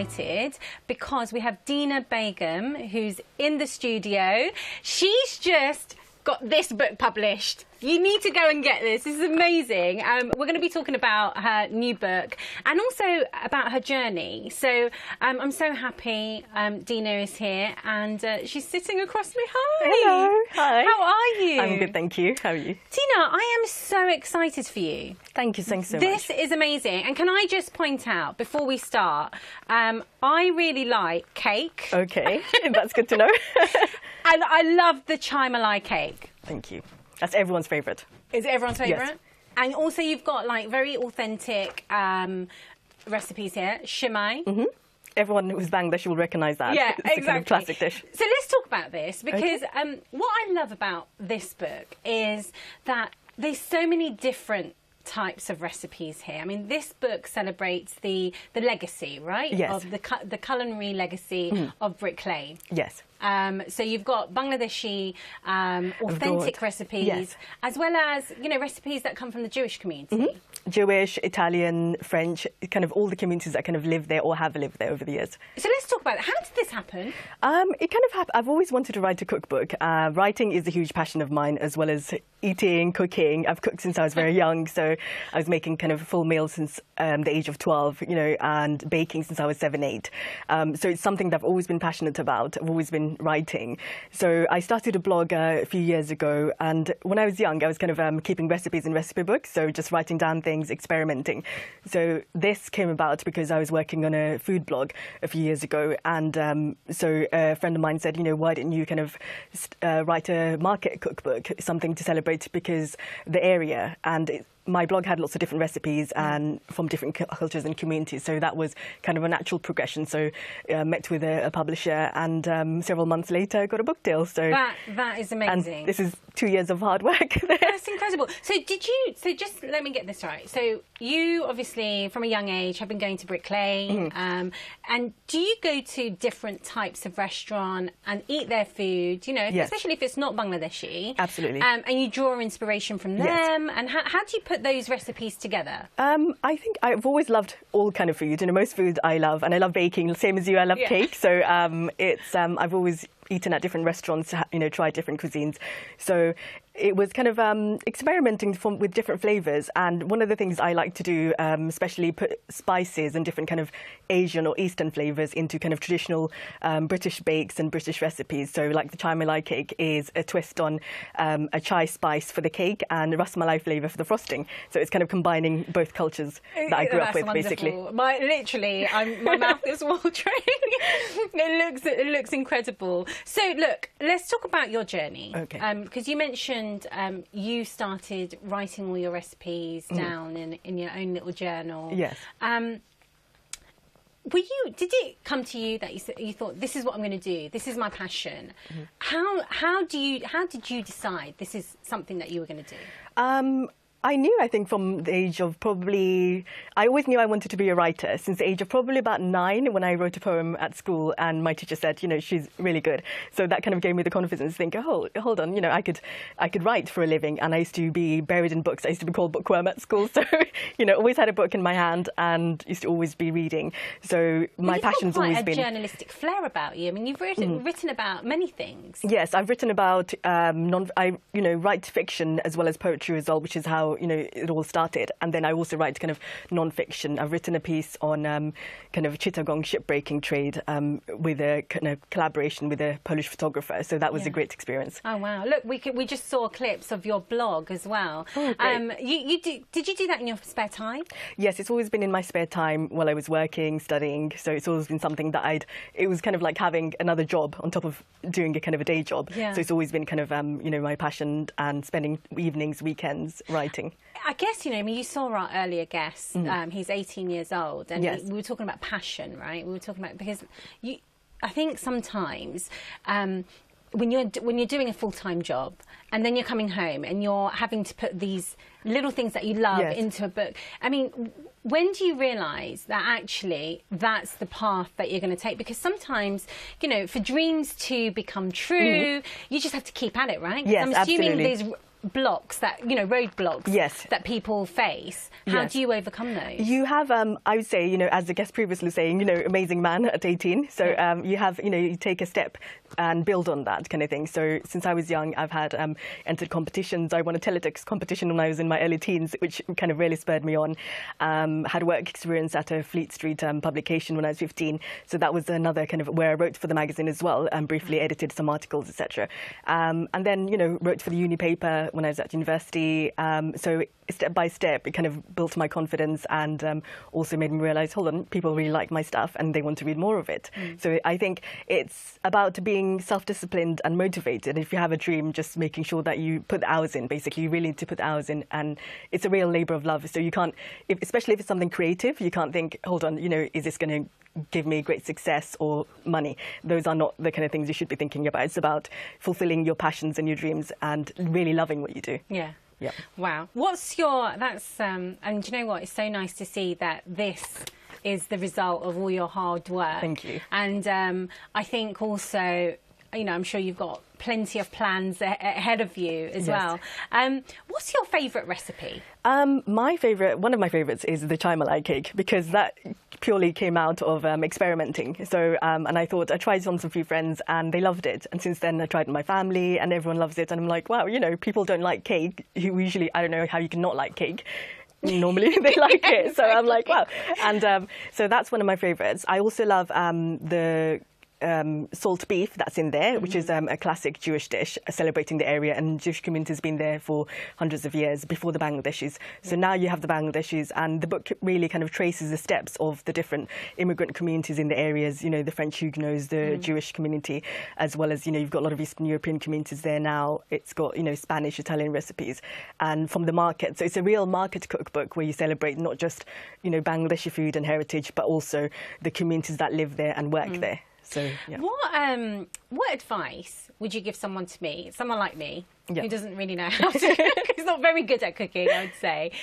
excited because we have Dina Begum, who's in the studio. She's just got this book published. You need to go and get this. This is amazing. We're going to be talking about her new book and also about her journey. So I'm so happy Dina is here and she's sitting across me. Hi. Hello. Hi. How are you? I'm good, thank you. How are you? Dina, I am so excited for you. Thank you, thanks so much. This is amazing. And can I just point out, before we start, I really like cake. Okay, that's good to know. And I love the chai malai cake. Thank you. That's everyone's favourite. Is it everyone's favourite? Yes. And also you've got like very authentic recipes here. Shimai. Mm-hmm. Everyone who's Bangladeshi will recognise that. Yeah, it's exactly. a kind of classic dish. So let's talk about this because Okay. What I love about this book is that there's so many different types of recipes here. I mean, this book celebrates the legacy, right? Yes. Of the culinary legacy of Brick Lane. Yes. So you've got Bangladeshi authentic recipes, yes. as well as, you know, recipes that come from the Jewish community. Mm-hmm. Jewish, Italian, French, kind of all the communities that kind of live there or have lived there over the years. So let's talk about it. How did this happen? It kind of happened. I've always wanted to write a cookbook. Writing is a huge passion of mine, as well as eating, cooking. I've cooked since I was very young, so I was making kind of full meals since the age of 12, you know, and baking since I was 7, 8. So it's something that I've always been passionate about. I've always been writing. So I started a blog a few years ago, and when I was young, I was kind of keeping recipes in recipe books, so just writing down things, experimenting. So this came about because I was working on a food blog a few years ago, and so a friend of mine said, you know, why didn't you kind of write a market cookbook, something to celebrate because the area, and my blog had lots of different recipes and from different cultures and communities, so that was kind of a natural progression. So met with a publisher, and several months later got a book deal. So that is amazing. And this is 2 years of hard work. That's incredible. So so just let me get this right. So you obviously from a young age have been going to Brick Lane, and do you go to different types of restaurant and eat their food, you know, Yes. especially if it's not Bangladeshi? Absolutely. And you draw inspiration from them, Yes. and how do you put those recipes together? I think I've always loved all kind of food. You know, most food I love, and I love baking. Same as you, I love cake. So it's I've always eaten at different restaurants, you know, tried different cuisines. So it was kind of experimenting with different flavours. And one of the things I like to do, especially put spices and different kind of Asian or Eastern flavours into kind of traditional British bakes and British recipes. So like the chai malai cake is a twist on a chai spice for the cake and a ras malai flavour for the frosting. So it's kind of combining both cultures that I grew up with, basically. Literally, my mouth is watering. It looks incredible. So look, let's talk about your journey. Okay. Because you mentioned you started writing all your recipes down in your own little journal. Yes. Did it come to you that you thought, this is what I'm going to do, this is my passion? How did you decide this is something that you were going to do? I knew, I think, from the age of probably, I always knew I wanted to be a writer since the age of probably about 9 when I wrote a poem at school and my teacher said, you know, she's really good. So that kind of gave me the confidence to think, oh, hold on, you know, I could write for a living. And I used to be buried in books. I used to be called bookworm at school. So, you know, always had a book in my hand and used to always be reading. So my passion's always been... You've got quite a journalistic flair about you. I mean, you've written about many things. Yes, I've written about, I write fiction as well as poetry as well, which is how, you know, it all started. And then I also write kind of non-fiction. I've written a piece on kind of chittagong shipbreaking trade with a kind of collaboration with a Polish photographer. So that was a great experience. Oh wow! Look, we just saw clips of your blog as well. Oh, great. Did you do that in your spare time? Yes, it's always been in my spare time while I was working, studying. So it's always been something that it was kind of like having another job on top of doing a kind of a day job. Yeah. So it's always been kind of my passion and spending evenings, weekends writing. I guess, you know, I mean, you saw our earlier guest, he's 18 years old, and we were talking about passion, right? We were talking about, because I think sometimes when you're doing a full-time job and then you're coming home and you're having to put these little things that you love into a book, I mean, when do you realise that actually that's the path that you're going to take? Because sometimes, you know, for dreams to become true, you just have to keep at it, right? Yes, I'm assuming absolutely. there's blocks that, roadblocks yes. that people face. How yes. do you overcome those? You have, I would say, as the guest previously was saying, amazing man at 18. So you have, you take a step and build on that kind of thing. So since I was young, I've had entered competitions. I won a teletext competition when I was in my early teens, which kind of really spurred me on. Had work experience at a Fleet Street publication when I was 15. So that was another kind of where I wrote for the magazine as well, and briefly edited some articles, etc. And then, wrote for the uni paper when I was at university. So step by step, it kind of built my confidence and also made me realise, hold on, people really like my stuff and they want to read more of it. So I think it's about being self-disciplined and motivated. If you have a dream, just making sure that you put the hours in, basically. You really need to put the hours in, and it's a real labour of love. So you can't, especially if it's something creative, you can't think, hold on, is this going to give me great success or money? Those are not the kind of things you should be thinking about. It's about fulfilling your passions and your dreams and really loving what you do. Yeah. Yep. Wow. And do you know what? It's so nice to see that this is the result of all your hard work. Thank you. And I think also, I'm sure you've got plenty of plans ahead of you as well. What's your favourite recipe? One of my favourites is the chai malai cake, because that purely came out of experimenting. So, and I thought, I tried it on some few friends and they loved it. And since then I tried it in my family and everyone loves it. And I'm like, wow, people don't like cake. Usually, I don't know how you can not like cake. Normally they like it. So I'm like, wow. And so that's one of my favourites. I also love the salt beef that's in there, which is a classic Jewish dish celebrating the area, and Jewish community has been there for hundreds of years before the Bangladeshis. So now you have the Bangladeshis, and the book really kind of traces the steps of the different immigrant communities in the areas, the French Huguenots, the Jewish community, as well as, you've got a lot of Eastern European communities there now. It's got, Spanish, Italian recipes, and from the market. So it's a real market cookbook where you celebrate not just, Bangladeshi food and heritage, but also the communities that live there and work there. So, yeah. What advice would you give someone like me, who doesn't really know how to cook, who's not very good at cooking, I would say,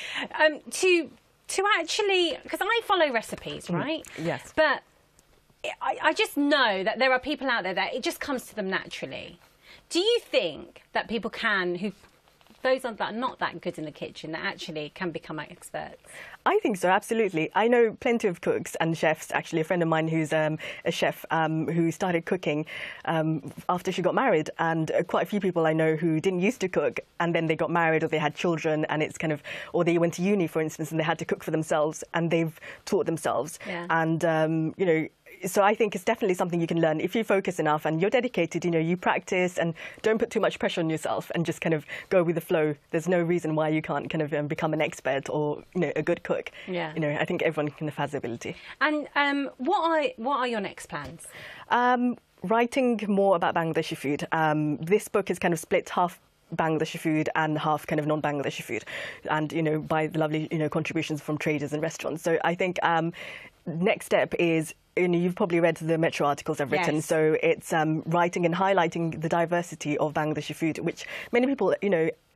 to actually, because I follow recipes, right? Yes. But I just know that there are people out there that it just comes to them naturally. Do you think that people those that are not that good in the kitchen, that actually can become experts? I think so, absolutely. I know plenty of cooks and chefs. Actually, a friend of mine who's a chef who started cooking after she got married, and quite a few people I know who didn't used to cook, and then they got married or they had children, and it's kind of, or they went to uni, for instance, and they had to cook for themselves, and they've taught themselves. Yeah. And, so I think it's definitely something you can learn if you focus enough and you're dedicated, you practice and don't put too much pressure on yourself and just kind of go with the flow. There's no reason why you can't kind of become an expert or, a good cook. Yeah. I think everyone kind of has the ability. And what are your next plans? Writing more about Bangladeshi food. This book is kind of split half Bangladeshi food and half kind of non-Bangladeshi food, and by the lovely contributions from traders and restaurants. So I think next step is, you've probably read the Metro articles I've written. Yes. So it's writing and highlighting the diversity of Bangladeshi food, which many people,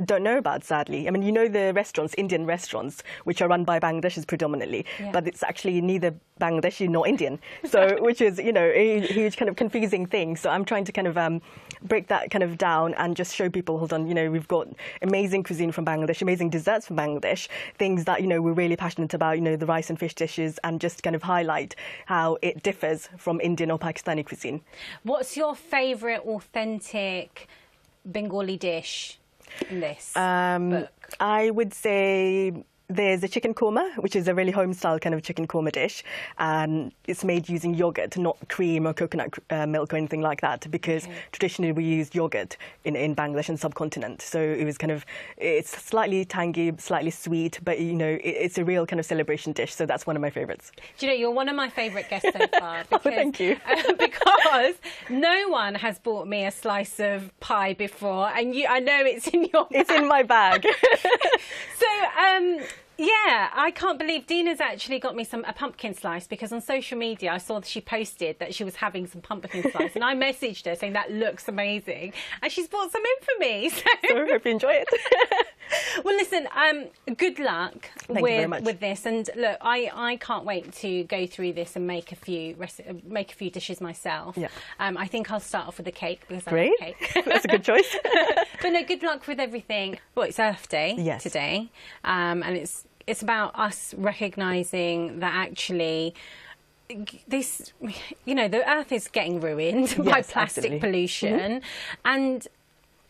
don't know about, sadly. I mean, the restaurants, Indian restaurants, which are run by Bangladeshis predominantly, but it's actually neither Bangladeshi nor Indian. So, which is, a huge kind of confusing thing. So I'm trying to kind of break that kind of down and just show people, hold on, we've got amazing cuisine from Bangladesh, amazing desserts from Bangladesh, things that, we're really passionate about, the rice and fish dishes, and just kind of highlight how it differs from Indian or Pakistani cuisine. What's your favourite authentic Bengali dish in this book? I would say there's a chicken korma, which is a really home-style kind of chicken korma dish, and it's made using yogurt, not cream or coconut milk or anything like that, because traditionally we used yogurt in Bangladesh and subcontinent. So it was it's slightly tangy, slightly sweet, but it's a real kind of celebration dish. So that's one of my favourites. Do you know, you're one of my favourite guests so far. Because, thank you. Because no one has bought me a slice of pie before, and I know it's in your bag. It's in my bag. So, Yeah, I can't believe Dina's actually got me a pumpkin slice, because on social media I saw that she posted that she was having some pumpkin slice and I messaged her saying that looks amazing, and she's brought some in for me. So hope you enjoy it. Well, listen, good luck with this, and look, I can't wait to go through this and make a few dishes myself. Yeah. I think I'll start off with the cake, because I like cake. That's a good choice. But no, good luck with everything. Well, it's Earth Day today, and it's about us recognising that actually this, the Earth is getting ruined by plastic pollution, and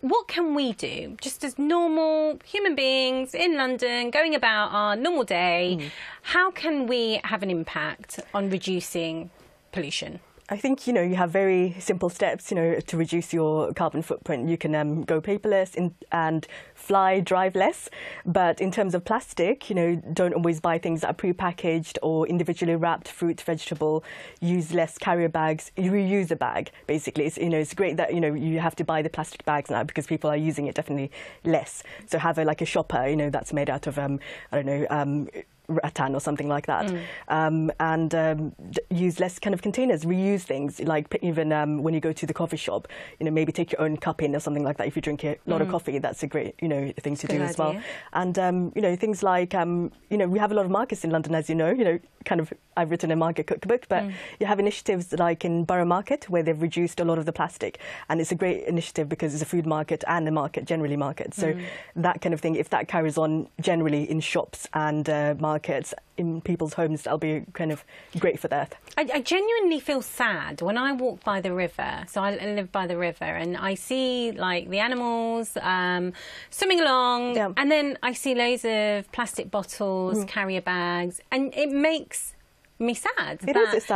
what can we do, just as normal human beings in London, going about our normal day? How can we have an impact on reducing pollution? I think, you have very simple steps, to reduce your carbon footprint. You can go paperless and drive less. But in terms of plastic, don't always buy things that are pre-packaged or individually wrapped, fruit, vegetable. Use less carrier bags. You reuse a bag, basically. It's great that, you have to buy the plastic bags now, because people are using it definitely less. So have a shopper, that's made out of, rattan or something like that, and use less kind of containers, reuse things, like even when you go to the coffee shop, maybe take your own cup in or something like that. If you drink a lot of coffee, that's a great thing to do as well. And things like we have a lot of markets in London, as you know, I've written a market cookbook, but you have initiatives like in Borough Market where they've reduced a lot of the plastic, and it's a great initiative because it's a food market and a market, generally market. So that kind of thing, if that carries on generally in shops and markets in people's homes, that'll be kind of great for the earth. I genuinely feel sad when I walk by the river. So I live by the river, and I see like the animals swimming along, and then I see loads of plastic bottles, carrier bags, and it makes me sad. It's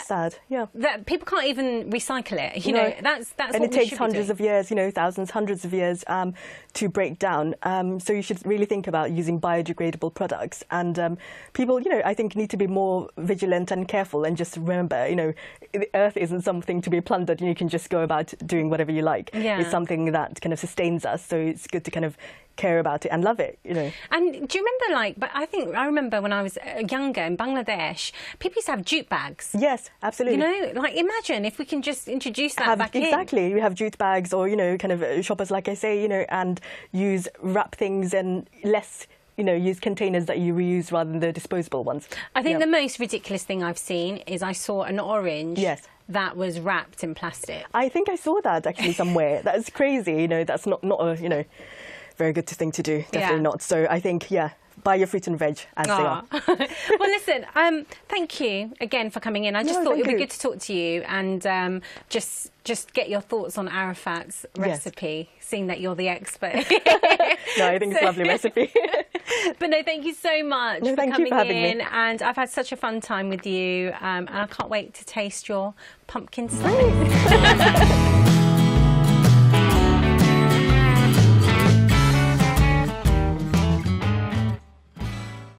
sad. Yeah. That people can't even recycle it. That's and it takes hundreds of years, thousands, hundreds of years to break down. So you should really think about using biodegradable products. And people, I think need to be more vigilant and careful, and just remember, the earth isn't something to be plundered and you can just go about doing whatever you like. It's something that kind of sustains us. So it's good to kind of care about it and love it, And do you remember, but I remember when I was younger in Bangladesh, people used to have jute bags. Yes, absolutely. Imagine if we can just introduce that back in. Exactly. We have jute bags, or, kind of shoppers, like I say, and wrap things and less, use containers that you reuse rather than the disposable ones. I think the most ridiculous thing I've seen is I saw an orange that was wrapped in plastic. I think I saw that actually somewhere. That's crazy. That's not a, very good thing to do. Definitely not. So I think, buy your fruit and veg as they are. Well, listen, thank you again for coming in. I just thought it would be good to talk to you and just get your thoughts on Arafat's recipe, seeing that you're the expert. No, I think it's a lovely recipe. But no, thank you so much for coming in. And I've had such a fun time with you, and I can't wait to taste your pumpkin slice.